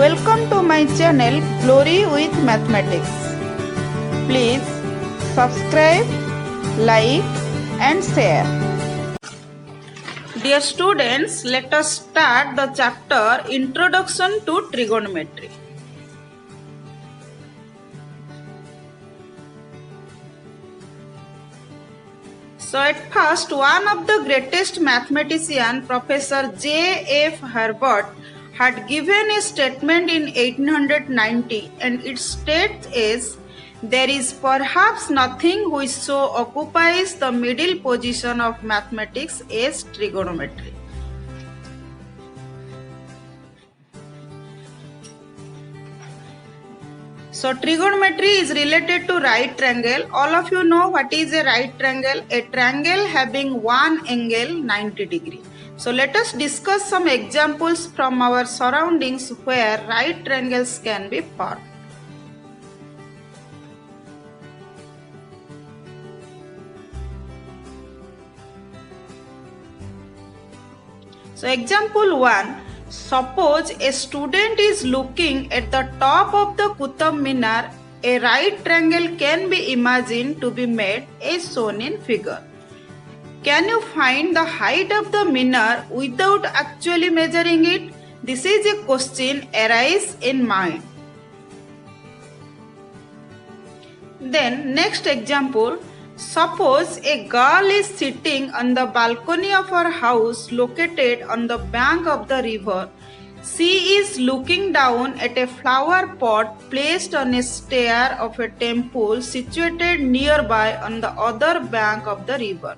Welcome to my channel Glory with Mathematics. Please subscribe, like and share. Dear students, let us start the chapter Introduction to Trigonometry. So at first, one of the greatest mathematician, Professor J.F. Herbert, had given a statement in 1890, and it states as, "There is perhaps nothing which so occupies the middle position of mathematics as trigonometry." So trigonometry is related to right triangle. All of you know what is a right triangle? A triangle having one angle 90 degree. So let us discuss some examples from our surroundings where right triangles can be formed. So example 1. Suppose a student is looking at the top of the Qutub Minar. A right triangle can be imagined to be made as shown in figure. Can you find the height of the minar without actually measuring it? This is a question arises in mind. Then next example. Suppose a girl is sitting on the balcony of her house located on the bank of the river. She is looking down at a flower pot placed on a stair of a temple situated nearby on the other bank of the river.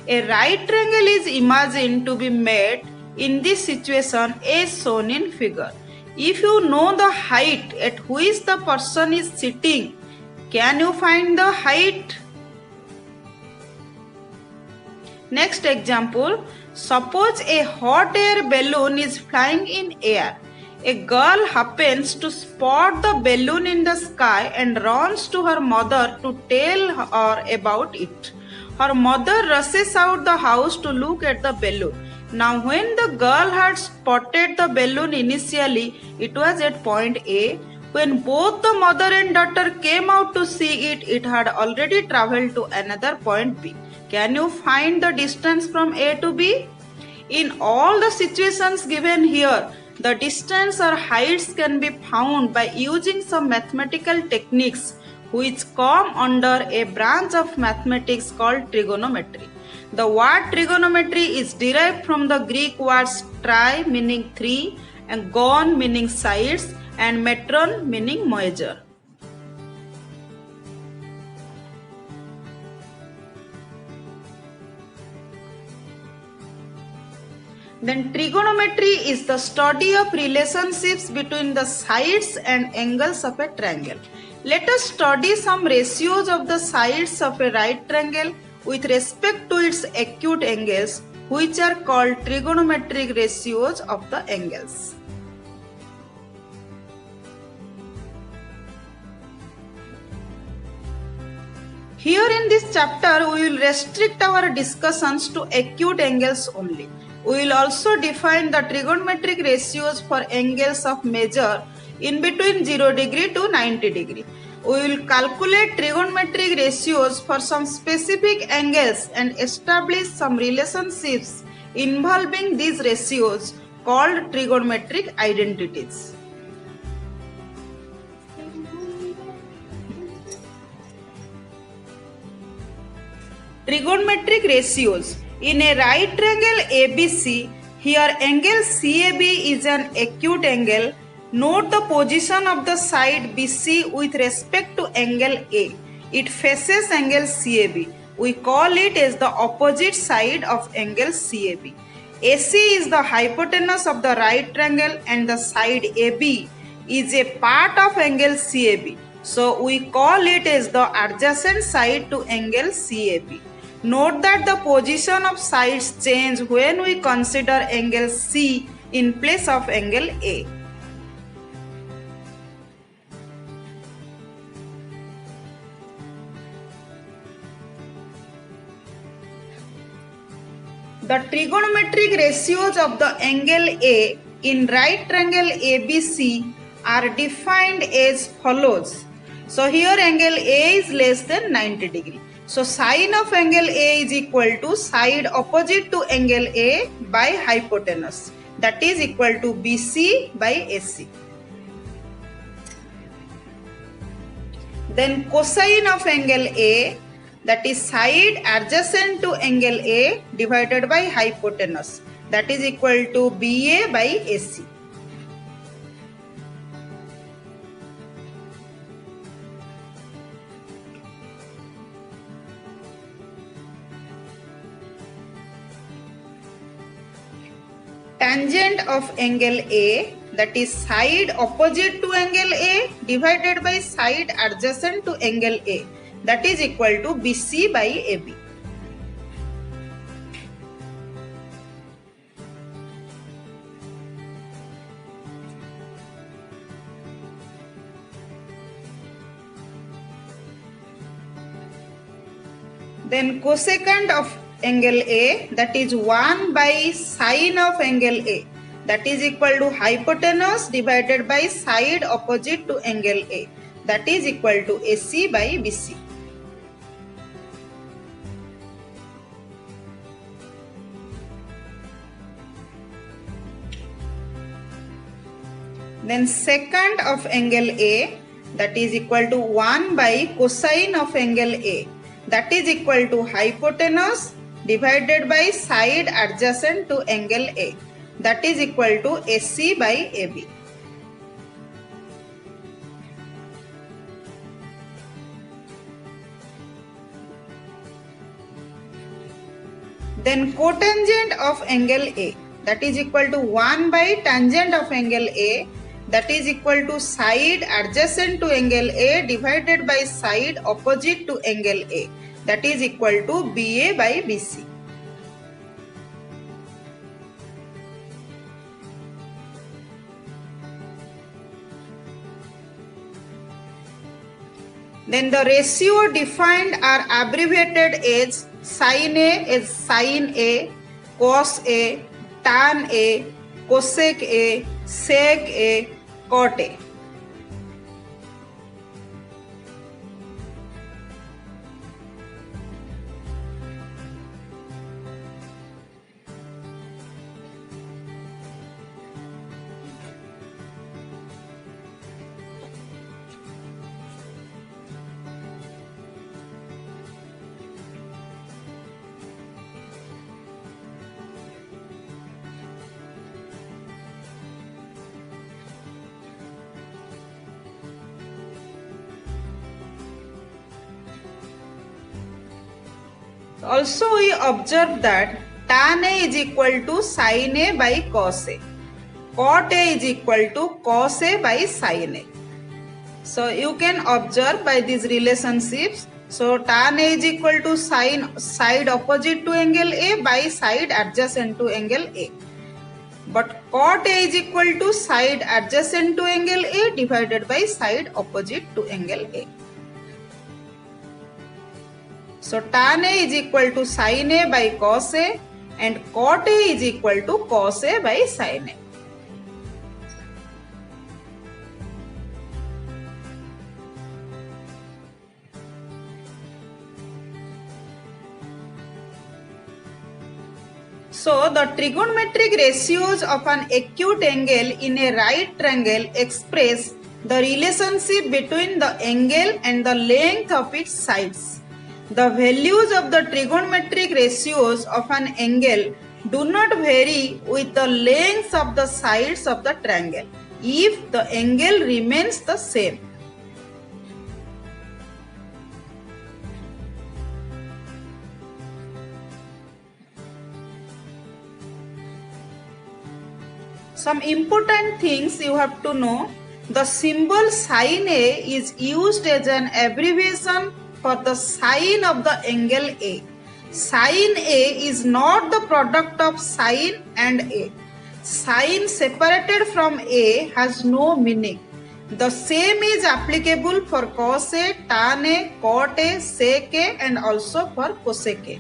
A right triangle is imagined to be made in this situation as shown in figure. If you know the height at which the person is sitting, can you find the height? Next example. Suppose a hot air balloon is flying in air. A girl happens to spot the balloon in the sky and runs to her mother to tell her about it. Her mother rushes out the house to look at the balloon. Now when the girl had spotted the balloon initially, it was at point A. When both the mother and daughter came out to see it, it had already travelled to another point B. Can you find the distance from A to B? In all the situations given here, the distance or heights can be found by using some mathematical techniques which come under a branch of mathematics called trigonometry. The word trigonometry is derived from the Greek words tri meaning three and gon meaning sides and metron meaning measure. Then trigonometry is the study of relationships between the sides and angles of a triangle. Let us study some ratios of the sides of a right triangle with respect to its acute angles, which are called trigonometric ratios of the angles. Here in this chapter, we will restrict our discussions to acute angles only. We will also define the trigonometric ratios for angles of measure in between 0 degree to 90 degree. We will calculate trigonometric ratios for some specific angles and establish some relationships involving these ratios called trigonometric identities. Trigonometric ratios. In a right triangle ABC, here angle CAB is an acute angle. Note the position of the side BC with respect to angle A. It faces angle CAB. We call it as the opposite side of angle CAB. AC is the hypotenuse of the right triangle and the side AB is a part of angle CAB. So we call it as the adjacent side to angle CAB. Note that the position of sides change when we consider angle C in place of angle A. The trigonometric ratios of the angle A in right triangle ABC are defined as follows. So here angle A is less than 90 degree. So sine of angle A is equal to side opposite to angle A by hypotenuse, that is equal to BC by AC. Then cosine of angle A, that is side adjacent to angle A divided by hypotenuse, that is equal to BA by AC. Tangent of angle A, that is side opposite to angle A divided by side adjacent to angle A, that is equal to BC by AB. Then cosecant of angle A, that is 1 by sine of angle A, that is equal to hypotenuse divided by side opposite to angle A, that is equal to AC by BC. Then secant of angle A, that is equal to 1 by cosine of angle A, that is equal to hypotenuse divided by side adjacent to angle A, that is equal to AC by AB. Then cotangent of angle A, that is equal to 1 by tangent of angle A, that is equal to side adjacent to angle A divided by side opposite to angle A, that is equal to BA by BC. Then the ratio defined are abbreviated as sin A as sin A, cos A, tan A, cosec A, sec A, cot A. Also we observe that tan A is equal to sin A by cos A. Cot A is equal to cos A by sin A. So you can observe by these relationships. So tan A is equal to side opposite to angle A by side adjacent to angle A. But cot A is equal to side adjacent to angle A divided by side opposite to angle A. So tan A is equal to sin A by cos A and cot A is equal to cos A by sin A. So the trigonometric ratios of an acute angle in a right triangle express the relationship between the angle and the length of its sides. The values of the trigonometric ratios of an angle do not vary with the length of the sides of the triangle if the angle remains the same. Some important things you have to know. The symbol sin A is used as an abbreviation for the sine of the angle A. Sin A is not the product of sine and A. Sine separated from A has no meaning. The same is applicable for cos A, tan A, cot A, sec A and also for cosec A.